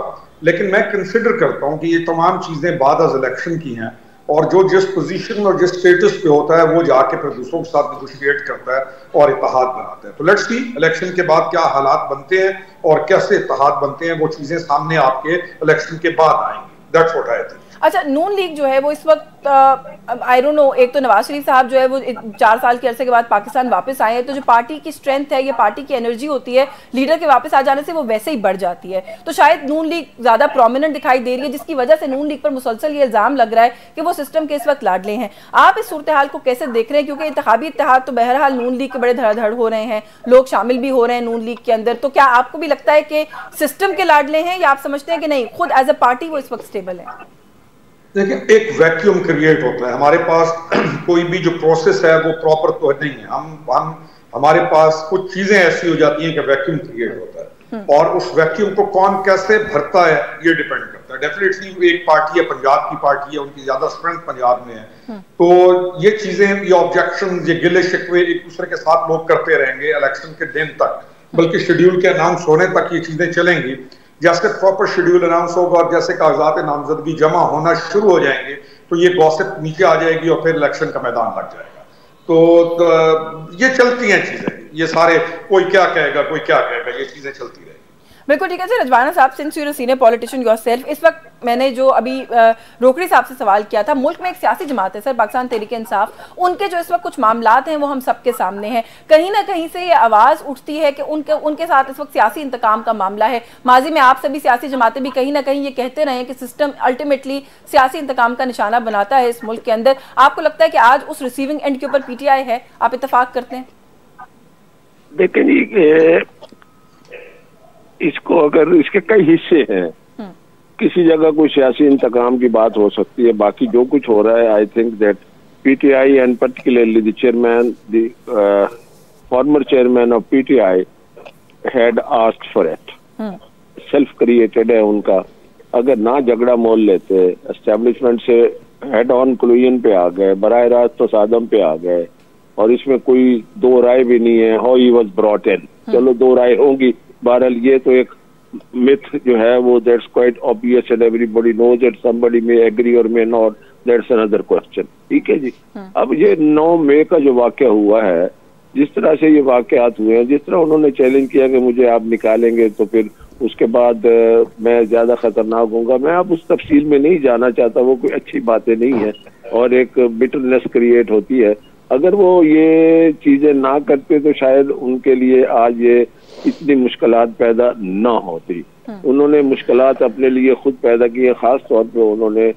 लेकिन मैं कंसिडर करता हूं कि ये तमाम चीजें बाद अज इलेक्शन की हैं और जो जिस पोजीशन और जिस स्टेटस पे होता है वो जाके फिर दूसरों के साथ नेगोशिएट करता है और इत्तेहाद बनाता है। तो लेट्स सी इलेक्शन के बाद क्या हालात बनते हैं और कैसे इत्तेहाद बनते हैं, वो चीजें सामने आपके इलेक्शन के बाद आएंगी। That's what I think. अच्छा, नून लीग जो है वो इस वक्त आई डोंट नो, एक तो नवाज शरीफ साहब जो है वो 4 साल के अरसे के बाद पाकिस्तान वापस आए हैं, तो जो पार्टी की स्ट्रेंथ है, ये पार्टी की एनर्जी होती है, लीडर के वापस आ जाने से वो वैसे ही बढ़ जाती है। तो शायद नून लीग ज्यादा प्रोमिनेंट दिखाई दे रही है, जिसकी वजह से नून लीग पर मुसलसल ये इल्जाम लग रहा है कि वो सिस्टम के इस वक्त लाडले हैं। आप इस सूरत हाल को कैसे देख रहे हैं? क्योंकि इंतखाबी इत्तेहाद तो बहरहाल नून लीग के बड़े धड़ाधड़ हो रहे हैं, लोग शामिल भी हो रहे हैं नून लीग के अंदर, तो क्या आपको भी लगता है कि सिस्टम के लाडले हैं या आप समझते हैं कि नहीं, खुद एज अ पार्टी वो इस वक्त स्टेबल है? देखिए, एक वैक्यूम क्रिएट होता है हमारे पास, कोई भी जो प्रोसेस है वो प्रॉपर तो नहीं है। हमारे पास कुछ चीजें ऐसी हो जाती हैं कि वैक्यूम क्रिएट होता है और उस वैक्यूम को कौन कैसे भरता है ये डिपेंड करता है। डेफिनेटली एक पार्टी है, पंजाब की पार्टी है, उनकी ज्यादा स्ट्रेंथ पंजाब में है, तो ये चीजें, ये ऑब्जेक्शन, ये गिले शिकवे एक दूसरे के साथ लोग करते रहेंगे इलेक्शन के दिन तक, बल्कि शेड्यूल के अनाउंस होने तक ये चीजें चलेंगी। जैसे प्रॉपर शेड्यूल अनाउंस होगा और जैसे कागजात नामजदगी जमा होना शुरू हो जाएंगे तो ये गॉसिप नीचे आ जाएगी और फिर इलेक्शन का मैदान लग जाएगा। तो ये चलती हैं चीजें, ये सारे कोई क्या कहेगा, कोई क्या कहेगा, ये चीजें चलती रहेगी। बिल्कुल ठीक है सर। रजवाना साहब, since your senior politician yourself, इस वक्त मैंने जो अभी रोकड़ी साहब से सवाल किया था, मुल्क में एक सियासी जमात है सर, पाकिस्तान तहरीक इंसाफ, उनके जो इस वक्त कुछ मामलात हैं वो हम सबके सामने हैं। कहीं ना कहीं से ये आवाज़ उठती है कि उनके साथ इस वक्त सियासी इंतकाम का मामला है। माजी में आप सभी सियासी जमातें भी कहीं ना कहीं ये कहते रहे कि सिस्टम अल्टीमेटली सियासी इंतकाम का निशाना बनाता है इस मुल्क के अंदर। आपको लगता है कि आज उस रिसीविंग एंड के ऊपर PTI है? आप इत्तेफाक करते हैं? देखिए, इसको अगर इसके कई हिस्से हैं, किसी जगह कोई सियासी इंतकाम की बात हो सकती है, बाकी जो कुछ हो रहा है, I think that PTI and particularly the chairman, the former chairman of PTI had asked for it, self created है उनका अगर ना झगड़ा मोल लेते, एस्टेब्लिशमेंट से हेड ऑन कोलिजन पे आ गए, बराह रास्त तो सादम पे आ गए, और इसमें कोई दो राय भी नहीं है how he was brought in. चलो दो राय होंगी, बहरहाल ये तो एक मिथ जो है वो that's quite obvious and everybody knows it, somebody may agree और may not, that's another question. ठीक है जी। अब ये 9 मई का जो वाकया हुआ है, जिस तरह से ये वाकयात हुए हैं, जिस तरह उन्होंने चैलेंज किया कि मुझे आप निकालेंगे तो फिर उसके बाद मैं ज्यादा खतरनाक होऊंगा, मैं अब उस तफसील में नहीं जाना चाहता, वो कोई अच्छी बातें नहीं है और एक बिटरनेस क्रिएट होती है। अगर वो ये चीजें ना करते तो शायद उनके लिए आज ये इतनी मुश्किलात पैदा ना होती। उन्होंने मुश्किलात अपने लिए खुद पैदा की है। खास तौर पे उन्होंने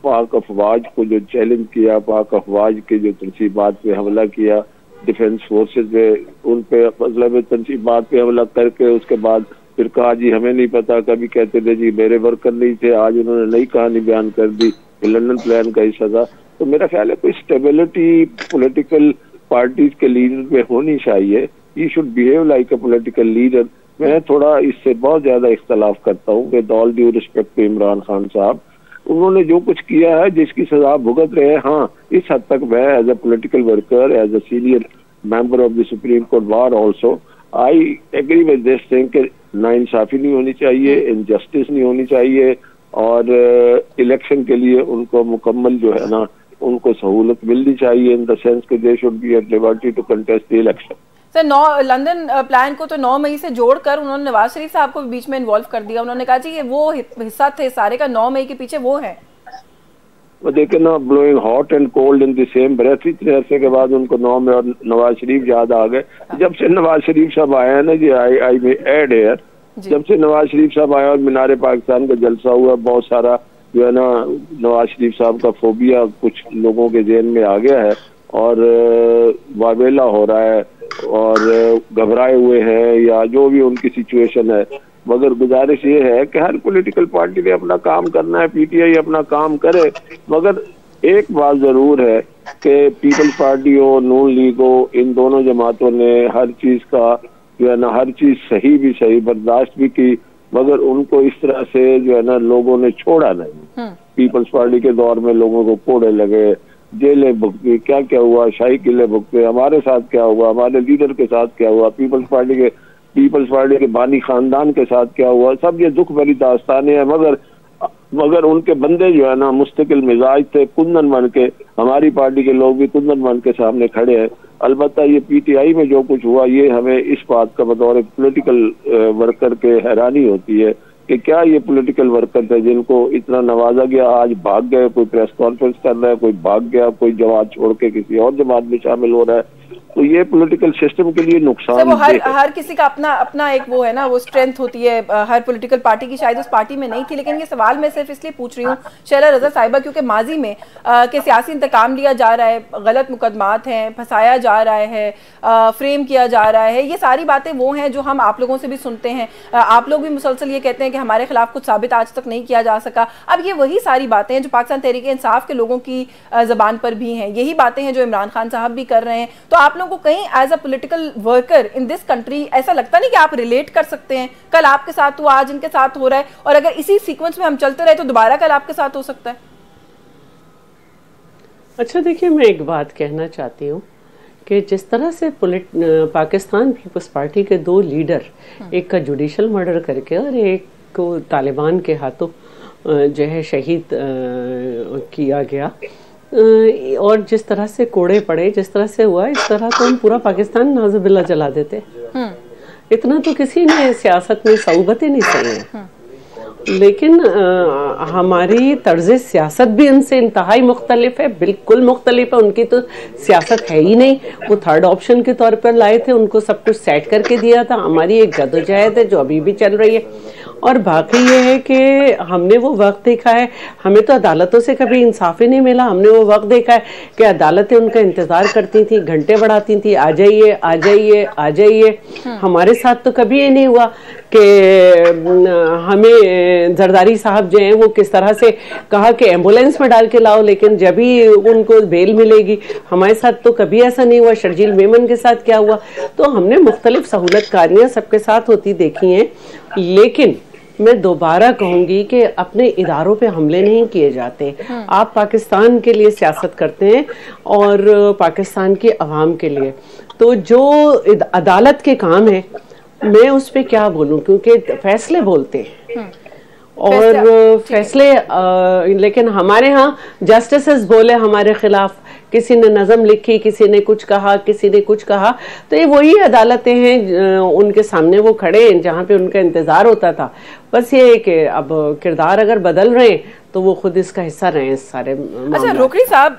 पाक अफवाज को जो चैलेंज किया, पाक अफवाज के जो तनसीबात पे हमला किया, डिफेंस फोर्सेज पे, उन पे मतलब तनसीबात पे हमला करके उसके बाद फिर कहा जी हमें नहीं पता, कभी कहते थे जी मेरे वर्कर नहीं थे, आज उन्होंने नई कहानी बयान कर दी लंदन प्लान का हिस्सा था। तो मेरा ख्याल है कोई स्टेबिलिटी पॉलिटिकल पार्टीज के लीडर में होनी चाहिए। He should behave like a political leader. मैं थोड़ा इससे बहुत ज्यादा इख्तलाफ करता हूँ with all due respect to Imran Khan sahab. उन्होंने जो कुछ किया है, जिसकी सजा भुगत रहे हैं, हाँ इस हद तक मैं as a political worker, as a senior member of the supreme court bar also I agree with this thing कि नाइंसाफी नहीं होनी चाहिए, इनजस्टिस नहीं होनी चाहिए, और इलेक्शन के लिए उनको मुकम्मल जो है ना उनको सहूलत मिलनी चाहिए इन द सेंस कि they should be at liberty to contest the election. Sir, London plan को तो 9 मई से जोड़कर उन्होंने नवाज शरीफ साहब को भी बीच में इन्वॉल्व कर दिया। उन्होंने कहा जी ये वो हिस्सा थे सारे का, 9 मई के पीछे वो है। They can not blowing hot and cold in the same breath. इतने अरसे के बाद उनको 9 में और नवाज शरीफ याद आ गए। जब से नवाज शरीफ साहब आए हैं ना जी, आई में एड हेयर, जब से नवाज शरीफ साहब आए और मीनार पाकिस्तान का जलसा हुआ, बहुत सारा जो है ना नवाज शरीफ साहब का फोबिया कुछ लोगों के जेहन में आ गया है और वावेला हो रहा है और घबराए हुए हैं या जो भी उनकी सिचुएशन है। मगर गुजारिश ये है कि हर पॉलिटिकल पार्टी ने अपना काम करना है, पीटीआई अपना काम करे, मगर एक बात जरूर है कि पीपल्स पार्टी हो, नून लीग हो, इन दोनों जमातों ने हर चीज का जो है ना हर चीज सही भी सही बर्दाश्त भी की, मगर उनको इस तरह से जो है ना लोगों ने छोड़ा नहीं। पीपल्स पार्टी के दौर में लोगों को कोड़े लगे, जेलें भुगती, क्या क्या हुआ, शाही किले भुगते, हमारे साथ क्या हुआ, हमारे लीडर के साथ क्या हुआ, पीपल्स पार्टी के बानी खानदान के साथ क्या हुआ, सब ये दुख भरी दास्तानें हैं। मगर उनके बंदे जो है ना मुस्तकिल मिजाज थे, कुंदन बन के, हमारी पार्टी के लोग भी कुंदन बन के सामने खड़े हैं। अलबत्ता ये पीटीआई में जो कुछ हुआ, ये हमें इस बात का बतौर एक पॉलिटिकल वर्कर के हैरानी होती है कि क्या ये पॉलिटिकल वर्कर थे जिनको इतना नवाजा गया, आज भाग गए, कोई प्रेस कॉन्फ्रेंस कर रहा है, कोई भाग गया, कोई जमात छोड़ के किसी और जमात में शामिल हो रहा है। तो ये पॉलिटिकल सिस्टम के लिए नुकसान वो हर किसी का अपना एक वो है ना, वो स्ट्रेंथ होती है हर पॉलिटिकल पार्टी की। शायद उस पार्टी में नहीं थी, लेकिन ये सवाल मैं सिर्फ इसलिए पूछ रही हूँ शैला रजा साहिबा, क्योंकि माजी में के सियासी इंतकाम लिया जा रहा है, गलत मुकदमात हैं, फंसाया जा रहा है, फ्रेम किया जा रहा है, ये सारी बातें वो हैं जो हम आप लोगों से भी सुनते हैं। आप लोग भी मुसलसल ये कहते हैं कि हमारे खिलाफ कुछ साबित आज तक नहीं किया जा सका। अब ये वही सारी बातें हैं जो पाकिस्तान तहरीक इंसाफ के लोगों की जबान पर भी हैं, यही बातें हैं जो इमरान खान साहब भी कर रहे हैं। तो आप लोगों को कहीं as a political worker in this country ऐसा लगता नहीं कि आप रिलेट कर सकते हैं? कल आपके साथ हुआ, आज इनके साथ हो रहा है, और अगर इसी सीक्वेंस में हम चलते रहे तो दोबारा कल आपके साथ हो सकता है। अच्छा देखिए, मैं एक बात कहना चाहती हूँ कि जिस तरह से पाकिस्तान पीपल्स पार्टी के 2 लीडर, एक का जुडिशल मर्डर करके और एक को तालिबान के हाथों जो है शहीद किया गया, और जिस तरह से कोड़े पड़े, जिस तरह से हुआ, इस तरह तो हम पूरा पाकिस्तान नाज़ुबिल्लाह जला देते। इतना तो किसी ने सियासत में सऊबतें नहीं सही है। लेकिन हमारी तर्ज सियासत भी उनसे इंतहाई मुख्तलिफ है, बिल्कुल मुख्तलिफ है। उनकी तो सियासत है ही नहीं, वो थर्ड ऑप्शन के तौर पर लाए थे, उनको सब कुछ सेट करके दिया था। हमारी एक जदोजहद है जो अभी भी चल रही है। और बाकी ये है कि हमने वो वक्त देखा है, हमें तो अदालतों से कभी इंसाफ ही नहीं मिला। हमने वो वक्त देखा है कि अदालतें उनका इंतज़ार करती थी, घंटे बढ़ाती थी, आ जाइए आ जाइए आ जाइए। हमारे साथ तो कभी ये नहीं हुआ कि हमें जरदारी साहब जो हैं वो किस तरह से कहा कि एम्बुलेंस में डाल के लाओ, लेकिन जब ही उनको बेल मिलेगी। हमारे साथ तो कभी ऐसा नहीं हुआ। शर्जील मेमन के साथ क्या हुआ? तो हमने मुख्तलिफ सहूलतकारियाँ सबके साथ होती देखी हैं, लेकिन मैं दोबारा कहूंगी कि अपने इदारों पे हमले नहीं किए जाते। आप पाकिस्तान के लिए सियासत करते हैं और पाकिस्तान की अवाम के लिए, तो जो अदालत के काम है मैं उस पर क्या बोलूं, क्योंकि फैसले बोलते हैं और फैसले लेकिन हमारे यहाँ जस्टिसेस बोले हमारे खिलाफ, किसी ने नज़म लिखी, किसी ने कुछ कहा, किसी ने कुछ कहा, तो ये वही अदालतें हैं उनके सामने वो खड़े हैं जहाँ पे उनका इंतज़ार होता था। बस ये है कि अब किरदार अगर बदल रहे हैं तो वो खुद इसका हिस्सा रहे हैं इस सारे। अच्छा रोकड़ी साहब,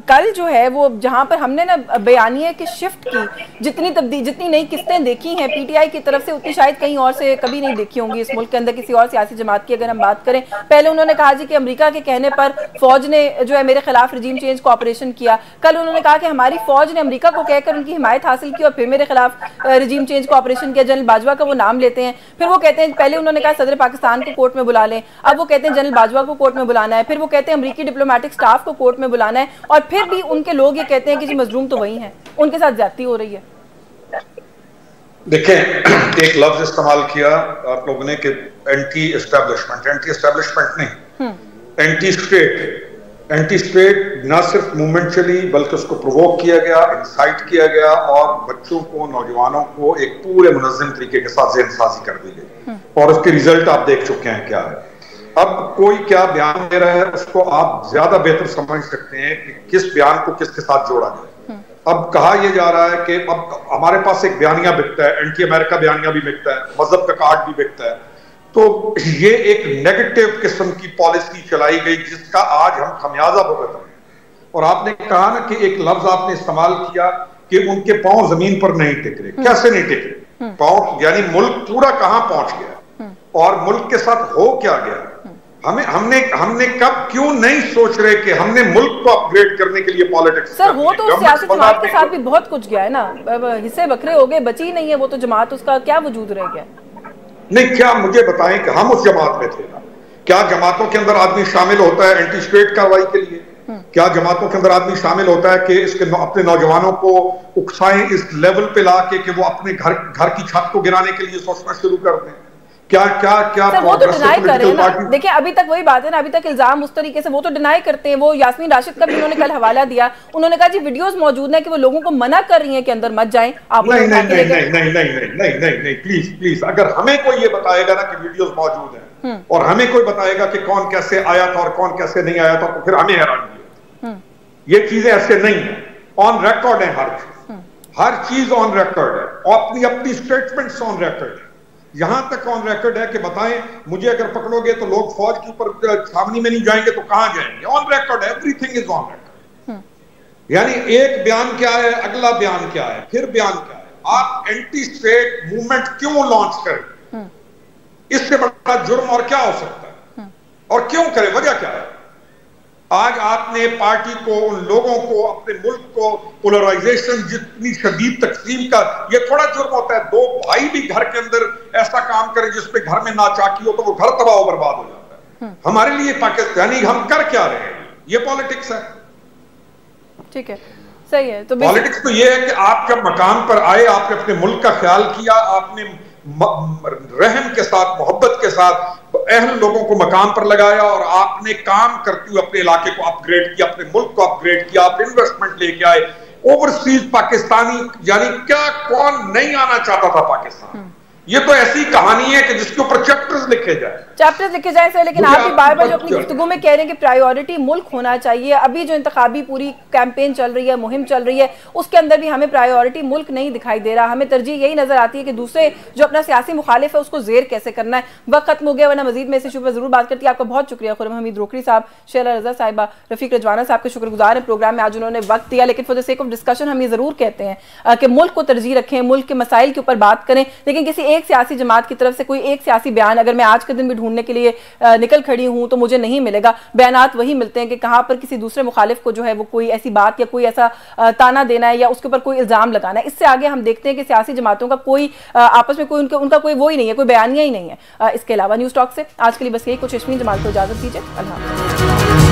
कल जो है वो जहां पर हमने ना बयानिए की शिफ्ट की, जितनी नई किस्तें देखी हैं पीटीआई की तरफ से उतनी शायद कहीं और से कभी नहीं देखी होंगी इस मुल्क के अंदर किसी और सियासी जमात की। अगर हम बात करें, पहले उन्होंने कहा जी कि अमेरिका के कहने पर फौज ने जो है मेरे खिलाफ रजीम चेंज को ऑपरेशन किया, कल उन्होंने कहा कि हमारी फौज ने अमेरिका को कहकर उनकी हिमायत हासिल की और फिर मेरे खिलाफ रजीम चेंज को ऑपरेशन किया। जनरल बाजवा का वो नाम लेते हैं, फिर वो कहते हैं, पहले उन्होंने कहा सदर पाकिस्तान को कोर्ट में बुला लें, अब वो कहते हैं जनरल बाजवा को कोर्ट में बुलाना है, फिर वो कहते हैं अमेरिकी डिप्लोमेटिक स्टाफ को कोर्ट में बुलाना है, और फिर भी उनके लोग ये कहते हैं कि जी मजलूम तो वही हैं, उनके साथ ज्यादती हो रही है। देखें, एक लफ्ज इस्तेमाल किया आप लोगों ने कि एंटी एस्टेब्लिशमेंट नहीं, एंटी स्टेट। एंटी स्टेट ना सिर्फ मूवमेंट चली बल्कि उसको प्रोवोक किया गया, इंसाइट किया गया और बच्चों को, नौजवानों को एक पूरे मुनज़्ज़म तरीके के साथ ज़हनसाज़ी कर दी गई और उसके रिजल्ट आप देख चुके हैं क्या है। अब कोई क्या बयान दे रहा है उसको आप ज्यादा बेहतर समझ सकते हैं कि किस बयान को किसके साथ जोड़ा जाए। अब कहा यह जा रहा है कि अब हमारे पास एक बयानिया बिकता है, एंटी अमेरिका बयानिया भी बिकता है, मजहब का कार्ड भी बिकता है, तो ये एक नेगेटिव किस्म की पॉलिसी चलाई गई जिसका आज हम खमियाजा भुगत रहे हैं। और आपने कहा ना कि एक लफ्ज आपने इस्तेमाल किया कि उनके पांव जमीन पर नहीं टिक रहे। कैसे नहीं टिक रहे? पांव यानी मुल्क पूरा कहां पहुंच गया और मुल्क के साथ हो क्या गया। हमने कब क्यों नहीं सोच रहे कि हमने मुल्क को अपग्रेड करने के लिए पॉलिटिक्स। सर वो तो सियासी जमात के साथ भी बहुत कुछ गया है ना, हिस्से बखरे हो गए, बची ही नहीं है वो तो जमात, उसका क्या वजूद रह गया। नहीं, क्या मुझे बताएं कि हम उस जमात में थे ना? क्या जमातों के अंदर आदमी शामिल होता है एंटी स्टेट कार्रवाई के लिए? क्या जमातों के अंदर आदमी शामिल होता है कि इसके अपने नौजवानों को उकसाएं इस लेवल पे लाके कि वो अपने घर की छत को गिराने के लिए सोचना शुरू कर दें? क्या क्या क्या वो तो डिनाई कर रहे हैं ना। देखिए अभी तक वही बात है ना, अभी तक इल्जाम उस तरीके से वो तो डिनाई करते हैं। वो यास्मीन राशिद का भी उन्होंने कल हवाला दिया, उन्होंने कहा जी वीडियोस मौजूद है कि वो लोगों को मना कर रही हैं कि अंदर मत जाएं। आप नहीं नहीं नहीं नहीं नहीं नहीं नहीं नहीं प्लीज प्लीज, अगर हमें कोई ये बताएगा ना कि वीडियोस मौजूद हैं और हमें कोई बताएगा कि कौन कैसे आया था और कौन कैसे नहीं आया था, तो फिर हमें हैरानी है। ये चीजें ऐसे नहीं है, ऑन रिकॉर्ड है हर चीज ऑन रिकॉर्ड है, अपनी अपनी स्टेटमेंट्स ऑन रिकॉर्ड है। यहां तक ऑन रिकॉर्ड है कि बताएं मुझे अगर पकड़ोगे तो लोग फौज के ऊपर छावनी में नहीं जाएंगे तो कहां जाएंगे। On record, everything is on record. यानी एक बयान क्या है, अगला बयान क्या है, फिर बयान क्या है। आप एंटी स्टेट मूवमेंट क्यों लॉन्च करें? इससे बड़ा जुर्म और क्या हो सकता है? और क्यों करें, वजह क्या है? आज आपने पार्टी को, उन लोगों को, अपने मुल्क को पोलराइजेशन जितनी शदीद तकसीम का, ये थोड़ा जुर्म होता है। दो भाई भी घर के अंदर ऐसा काम करें जिसपे घर में नाचाकी हो तो वो घर तबाह हो बर्बाद हो जाता है। हमारे लिए पाकिस्तानी हम कर क्या रहे हैं? ये पॉलिटिक्स है। ठीक है, सही है। तो पॉलिटिक्स तो ये है कि आप जब मकाम पर आए, आपने अपने मुल्क का ख्याल किया, आपने रहम के साथ, मोहब्बत के साथ अहल लोगों को मकाम पर लगाया और आपने काम करते हुए अपने इलाके को अपग्रेड किया, अपने मुल्क को अपग्रेड किया, आप इन्वेस्टमेंट लेके आए। ओवरसीज पाकिस्तानी यानी क्या, कौन नहीं आना चाहता था पाकिस्तान? ये तो ऐसी कहानी है कि जिसके ऊपर चैप्टर्स लिखे जाए सर। लेकिन आप भी बार बार जो अपनी गुफ्तगू में कह रहे हैं कि प्रायोरिटी मुल्क होना चाहिए। अभी जो इंतखाबी पूरी कैंपेन चल रही है, मुहिम चल रही है, उसके अंदर भी हमें प्रायोरिटी मुल्क नहीं दिखाई दे रहा। हमें तरजीह यही नजर आती है कि दूसरे जो अपना सियासी मुखालिफ है उसको जेर कैसे करना है। वक्त खत्म हो गया, वरना मजीद में इस इशू पर जरूर बात करती है। आपका बहुत शुक्रिया खुर्रम हमीद रोकड़ी साहब, शेला रजा साहिबा, रफीक रजवाना साहब के शुक्रगुजार है प्रोग्राम में आज उन्होंने वक्त दिया। लेकिन for the sake of discussion हम ये जरूर कहते हैं कि मुल्क को तरजीह रखें, मुल्क के मसाइल के ऊपर बात करें, लेकिन किसी एक सियासी जमात की तरफ से कोई एक सियासी बयान अगर मैं आज के दिन भी ढूंढने के लिए निकल खड़ी हूं तो मुझे नहीं मिलेगा। बयानात वही मिलते हैं कि कहां पर किसी दूसरे मुखालिफ को जो है वो कोई ऐसी बात या कोई ऐसा ताना देना है या उसके ऊपर कोई इल्जाम लगाना है। इससे आगे हम देखते हैं कि सियासी जमातों का कोई आपस में कोई उनका कोई वो ही नहीं है, कोई बयानिया ही नहीं है। इसके अलावा न्यूज़ टॉक से आज के लिए बस यही कुछ। यस्मीन जमाल को इजाजत दीजिए। अल्लाह हाफ़िज़।